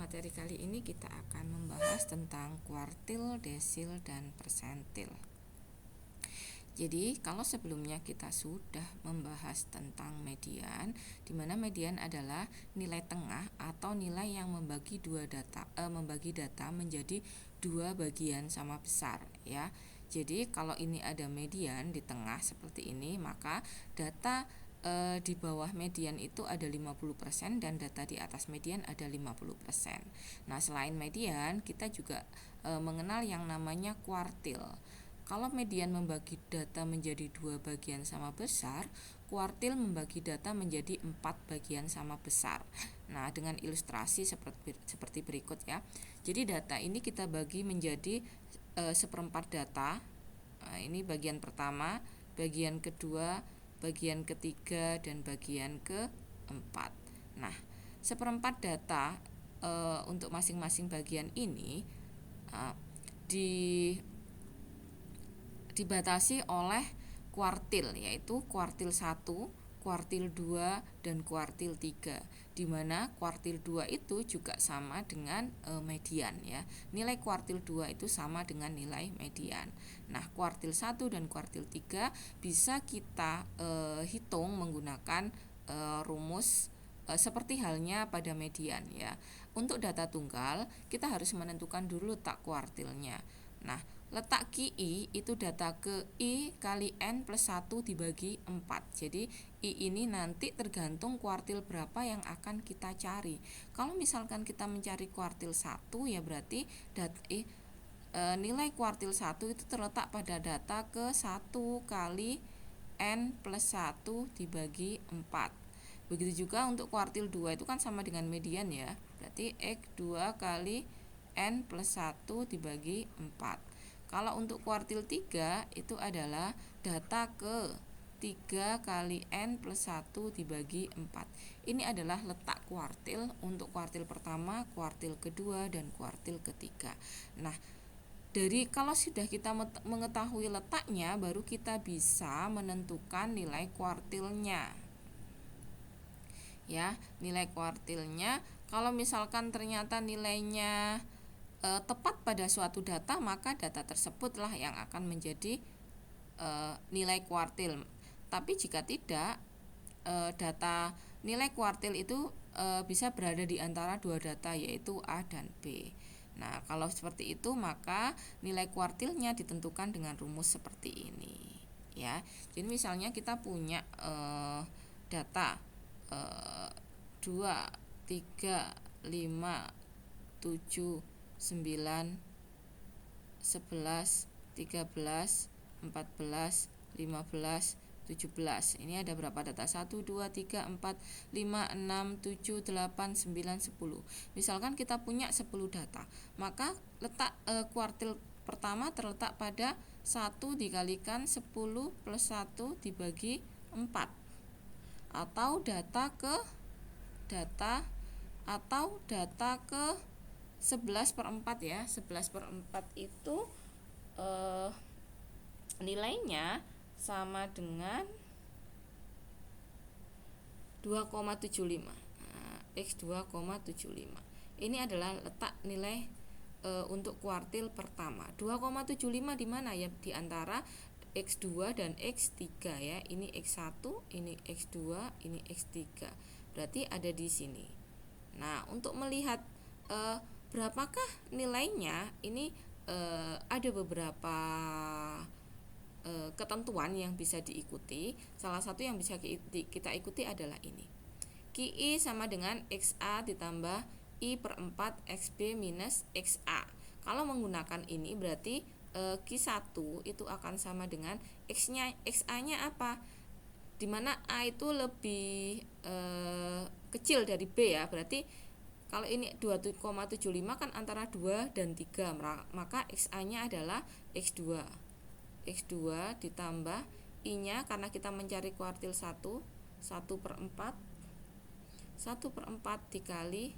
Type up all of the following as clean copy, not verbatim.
materi kali ini kita akan membahas tentang kuartil, desil, dan persentil. Jadi, kalau sebelumnya kita sudah membahas tentang median, di mana median adalah nilai tengah atau nilai yang membagi data menjadi dua bagian sama besar, ya. Jadi, kalau ini ada median di tengah seperti ini, maka data di bawah median itu ada 50% dan data di atas median ada 50%. Nah, selain median, kita juga mengenal yang namanya kuartil. Kalau median membagi data menjadi dua bagian sama besar, kuartil membagi data menjadi 4 bagian sama besar. Nah, dengan ilustrasi seperti berikut ya. Jadi data ini kita bagi menjadi seperempat data. Nah, ini bagian pertama, bagian kedua, bagian ketiga, dan bagian keempat. Nah, seperempat data untuk masing-masing bagian ini dibatasi oleh kuartil, yaitu kuartil 1, kuartil 2, dan kuartil 3, di mana kuartil 2 itu juga sama dengan median ya. Nilai kuartil 2 itu sama dengan nilai median. Nah, kuartil 1 dan kuartil 3 bisa kita hitung menggunakan rumus seperti halnya pada median ya. Untuk data tunggal, kita harus menentukan dulu letak kuartilnya. Nah, letak QI itu data ke I kali N plus 1 dibagi 4. Jadi I ini nanti tergantung kuartil berapa yang akan kita cari. Kalau misalkan kita mencari kuartil 1, ya berarti nilai kuartil 1 itu terletak pada data ke 1 kali N plus 1 dibagi 4. Begitu juga untuk kuartil 2 itu kan sama dengan median ya. Berarti X2 kali N plus 1 dibagi 4. Kalau untuk kuartil 3 itu adalah data ke 3 kali N plus 1 dibagi 4. Ini adalah letak kuartil untuk kuartil pertama, kuartil kedua, dan kuartil ketiga. Nah, kalau sudah kita mengetahui letaknya, baru kita bisa menentukan nilai kuartilnya. Ya, nilai kuartilnya kalau misalkan ternyata nilainya tepat pada suatu data, maka data tersebutlah yang akan menjadi nilai kuartil. Tapi jika tidak, data nilai kuartil itu bisa berada di antara dua data, yaitu A dan B. Nah, kalau seperti itu, maka nilai kuartilnya ditentukan dengan rumus seperti ini ya. Jadi misalnya kita punya data 2, 3, 5, 7, 9, 11, 13, 14, 15, 17. Ini ada berapa data? 1, 2, 3, 4, 5, 6, 7, 8, 9, 10. Misalkan kita punya 10 data, maka letak kuartil pertama terletak pada 1 dikalikan 10 plus 1 dibagi 4. Atau data ke 11/4 ya. 11/4 itu nilainya sama dengan 2,75. X 2,75. Ini adalah letak nilai untuk kuartil pertama. 2,75 di mana ya? Di antara X2 dan X3 ya. Ini X1, ini X2, ini X3. Berarti ada di sini. Nah, untuk melihat berapakah nilainya, ini ada beberapa ketentuan yang bisa diikuti. Salah satu yang bisa kita ikuti adalah ini. QI sama dengan XA ditambah I/4 XB minus XA. Kalau menggunakan ini berarti Q1 itu akan sama dengan XA-nya apa? Dimana A itu lebih kecil dari B ya. Berarti kalau ini 2,75 kan antara 2 dan 3, maka XA-nya adalah X2. X2 ditambah I-nya, karena kita mencari kuartil 1, 1/4. 1/4 dikali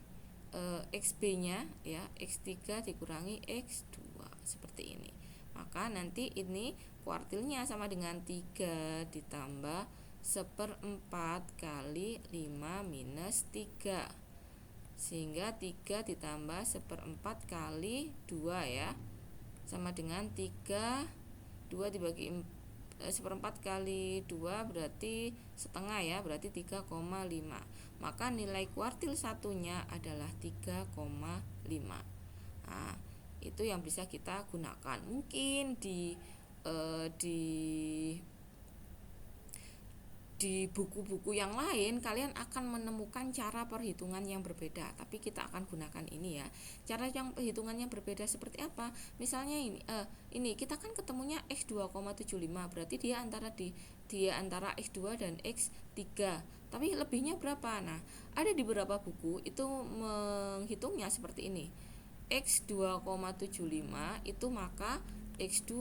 XB-nya ya, X3 dikurangi X2, seperti ini. Maka nanti ini kuartilnya sama dengan 3 ditambah 1/4 kali 5 minus 3. Sehingga 3 ditambah 1/4 kali 2 ya, sama dengan 2 dibagi 1/4 kali 2 berarti setengah ya, berarti 3,5. Maka nilai kuartil satunya adalah 3,5. Nah, itu yang bisa kita gunakan. Mungkin di buku-buku yang lain kalian akan menemukan cara perhitungan yang berbeda, tapi kita akan gunakan ini ya. Cara yang perhitungannya berbeda seperti apa? Misalnya ini kita kan ketemunya X 2,75, berarti dia antara X2 dan X3. Tapi lebihnya berapa? Nah, ada di beberapa buku itu menghitungnya seperti ini. X 2,75 itu maka X2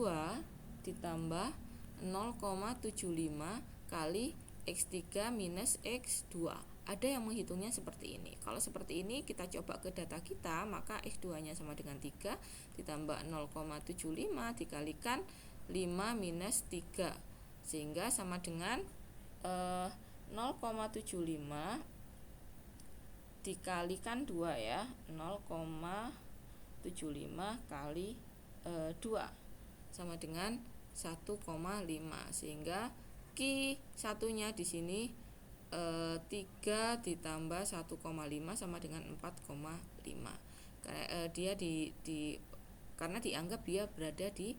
ditambah 0,75 kali X3 minus X2. Ada yang menghitungnya seperti ini. Kalau seperti ini kita coba ke data kita, maka X2 nya sama dengan 3 ditambah 0,75 dikalikan 5 minus 3, sehingga sama dengan 0,75 dikalikan 2 ya, 0,75 kali 2 sama dengan 1,5, sehingga Q satunya di sini 3 ditambah 1,5 sama dengan 4,5. Dia karena dianggap dia berada di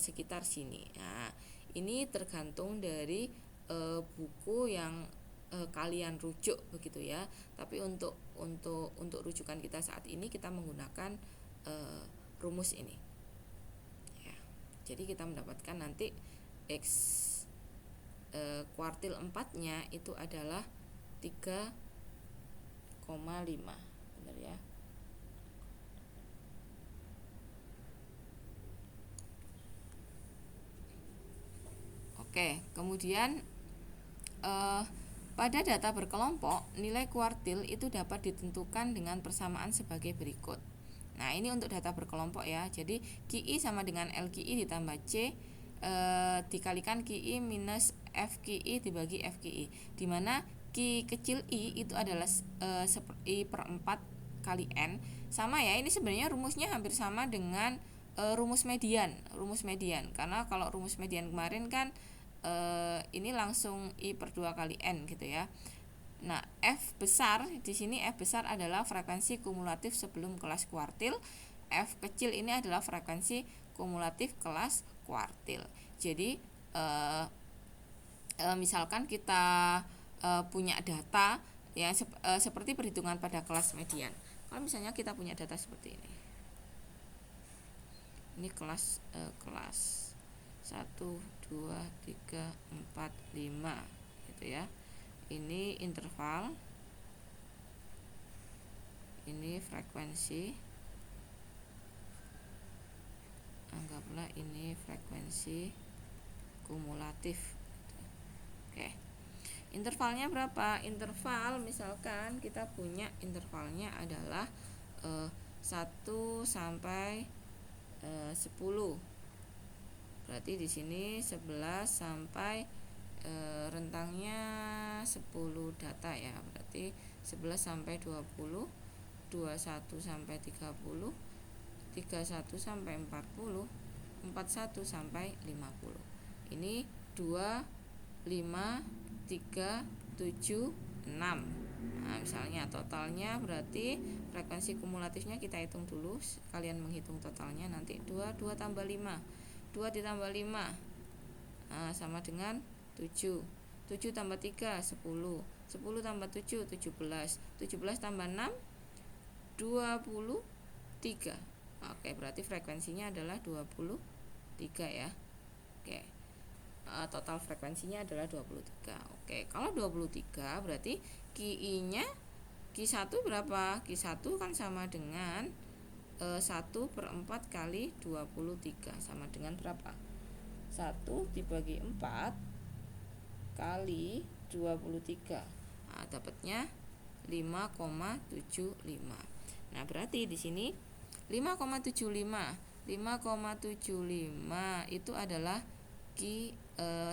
sekitar sini. Nah, ini tergantung dari buku yang kalian rujuk begitu ya. Tapi untuk rujukan kita saat ini kita menggunakan rumus ini. Ya. Jadi kita mendapatkan nanti X kuartil 4-nya itu adalah 3,5. Benar ya. Oke, kemudian pada data berkelompok, nilai kuartil itu dapat ditentukan dengan persamaan sebagai berikut. Nah, ini untuk data berkelompok ya. Jadi QI sama dengan LQI ditambah C dikalikan QI minus FQI dibagi FQI, di mana Q kecil I itu adalah I per 4 kali N. Sama ya, ini sebenarnya rumusnya hampir sama dengan rumus median. Karena kalau rumus median kemarin kan ini langsung I per 2 kali N gitu ya. Nah, F besar di sini, F besar adalah frekuensi kumulatif sebelum kelas kuartil. F kecil ini adalah frekuensi kumulatif kelas kuartil. Jadi misalkan kita punya data yang seperti perhitungan pada kelas median. Kalau misalnya kita punya data seperti ini. Ini kelas 1, 2, 3, 4, 5 gitu ya. Ini interval, ini frekuensi, anggaplah ini frekuensi kumulatif. Oke, intervalnya berapa? Interval misalkan kita punya intervalnya adalah 1 sampai 10. Berarti di sini 11 sampai rentangnya 10 data ya. Berarti 11 sampai 20, 21 sampai 30, 31 sampai 40, 41 sampai 50. Ini 2, 5, 3, 7, 6. Nah, misalnya totalnya berarti frekuensi kumulatifnya kita hitung dulu. Kalian menghitung totalnya nanti 2 tambah 5. 2 ditambah 5 sama dengan 7. 7 tambah 3 10. 10 tambah 7 17. 17 tambah 6 23. Oke, berarti frekuensinya adalah 23 ya. Oke. Total frekuensinya adalah 23. Oke, kalau 23 berarti QI-nya Q1 berapa? Q1 kan sama dengan 1 per 4 kali 23 sama dengan berapa? 1 dibagi 4 kali 23. Nah, dapatnya 5,75. Nah, berarti di sini 5,75. 5,75 itu adalah Q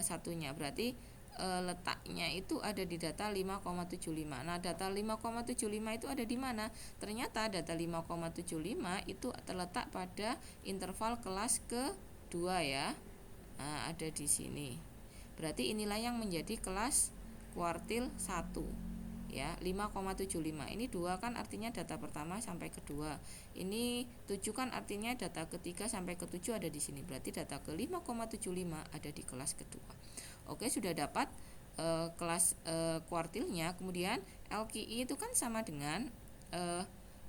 satunya. Berarti letaknya itu ada di data 5,75. Nah, data 5,75 itu ada di mana? Ternyata data 5,75 itu terletak pada interval kelas kedua ya. Nah, ada di sini. Berarti inilah yang menjadi kelas kuartil 1. Ya, 5,75. Ini 2 kan artinya data pertama sampai kedua. Ini 7 kan artinya data ketiga sampai ke-7 ada di sini. Berarti data ke 5,75 ada di kelas kedua. Oke, sudah dapat kelas kuartilnya. Kemudian LQI itu kan sama dengan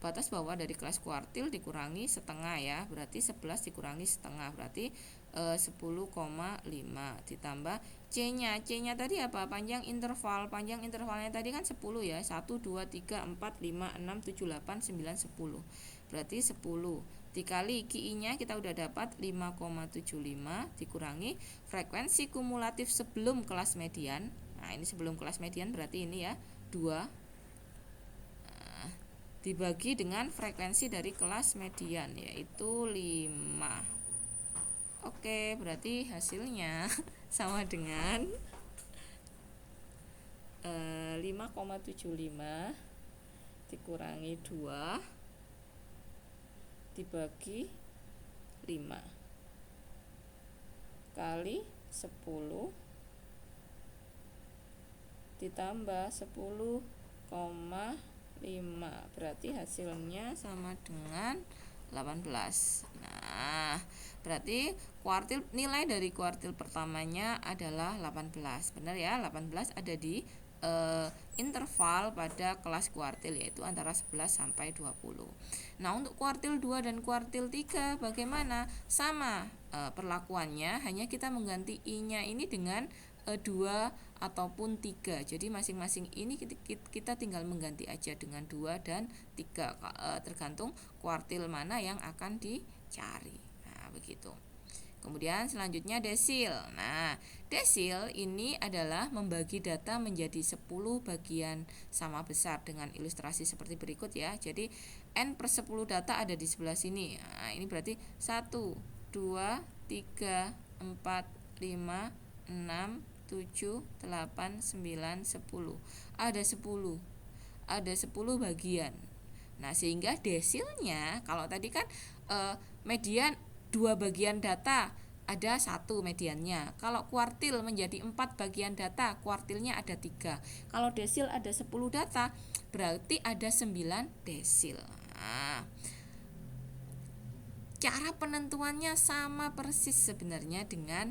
batas bawah dari kelas kuartil dikurangi setengah ya. Berarti 11 dikurangi setengah, berarti 10,5 ditambah C-nya. C-nya tadi apa? Panjang interval. Panjang intervalnya tadi kan 10 ya. 1 2 3 4 5 6 7 8 9 10. Berarti 10 dikali QI-nya kita udah dapat 5,75 dikurangi frekuensi kumulatif sebelum kelas median. Nah, ini sebelum kelas median berarti ini ya 2 dibagi dengan frekuensi dari kelas median yaitu 5. Oke, berarti hasilnya sama dengan 5,75 dikurangi 2 dibagi 5 kali 10 ditambah 10,5, berarti hasilnya sama dengan 18. Nah, berarti nilai dari kuartil pertamanya adalah 18. Benar ya, 18 ada di interval pada kelas kuartil yaitu antara 11 sampai 20. Nah, untuk kuartil 2 dan kuartil 3 bagaimana? Sama perlakuannya, hanya kita mengganti I-nya ini dengan 2 ataupun 3. Jadi masing-masing ini kita tinggal mengganti aja dengan 2 dan 3 tergantung kuartil mana yang akan dicari. Nah, begitu. Kemudian selanjutnya desil. Nah, desil ini adalah membagi data menjadi 10 bagian sama besar dengan ilustrasi seperti berikut ya. Jadi N/10 data ada di sebelah sini. Nah, ini berarti 1, 2, 3, 4, 5, 6, 7, 8, 9, 10. Ada 10 bagian. Nah, sehingga desilnya kalau tadi kan median 2 bagian data ada 1 mediannya. Kalau kuartil menjadi 4 bagian data, kuartilnya ada 3. Kalau desil ada 10 data, berarti ada 9 desil. Nah, cara penentuannya sama persis sebenarnya dengan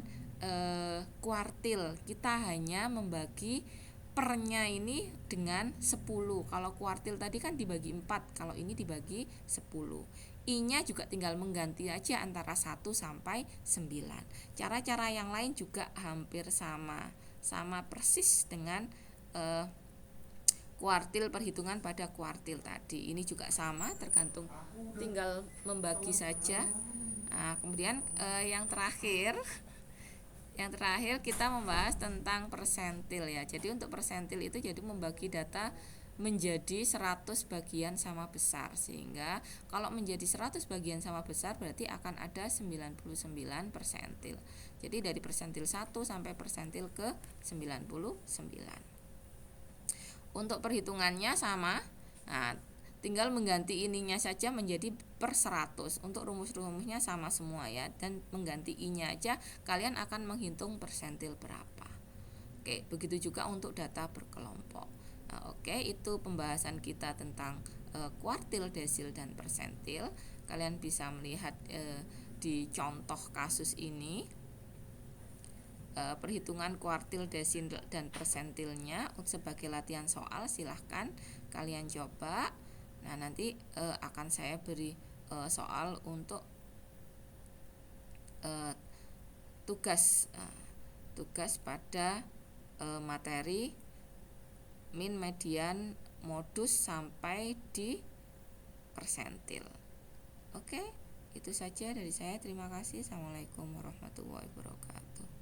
kuartil. Kita hanya membagi pernya ini dengan 10. Kalau kuartil tadi kan dibagi 4, kalau ini dibagi 10. I-nya juga tinggal mengganti aja antara 1 sampai 9. Cara-cara yang lain juga hampir sama persis dengan kuartil, perhitungan pada kuartil tadi. Ini juga sama, tergantung tinggal membagi saja. Nah, kemudian yang terakhir kita membahas tentang persentil ya. Jadi untuk persentil itu jadi membagi data menjadi 100 bagian sama besar, sehingga kalau menjadi 100 bagian sama besar berarti akan ada 99 persentil. Jadi dari persentil 1 sampai persentil ke 99. Untuk perhitungannya sama. Nah, tinggal mengganti ininya saja menjadi per 100. Untuk rumus-rumusnya sama semua ya, dan mengganti I-nya aja kalian akan menghitung persentil berapa. Oke, begitu juga untuk data berkelompok. Nah, oke, itu pembahasan kita tentang kuartil, desil, dan persentil. Kalian bisa melihat di contoh kasus ini perhitungan kuartil, desil, dan persentilnya sebagai latihan soal. Silahkan kalian coba. Nah, nanti akan saya beri soal untuk tugas pada materi min, median, modus sampai di persentil. Oke, itu saja dari saya. Terima kasih. Assalamualaikum warahmatullahi wabarakatuh.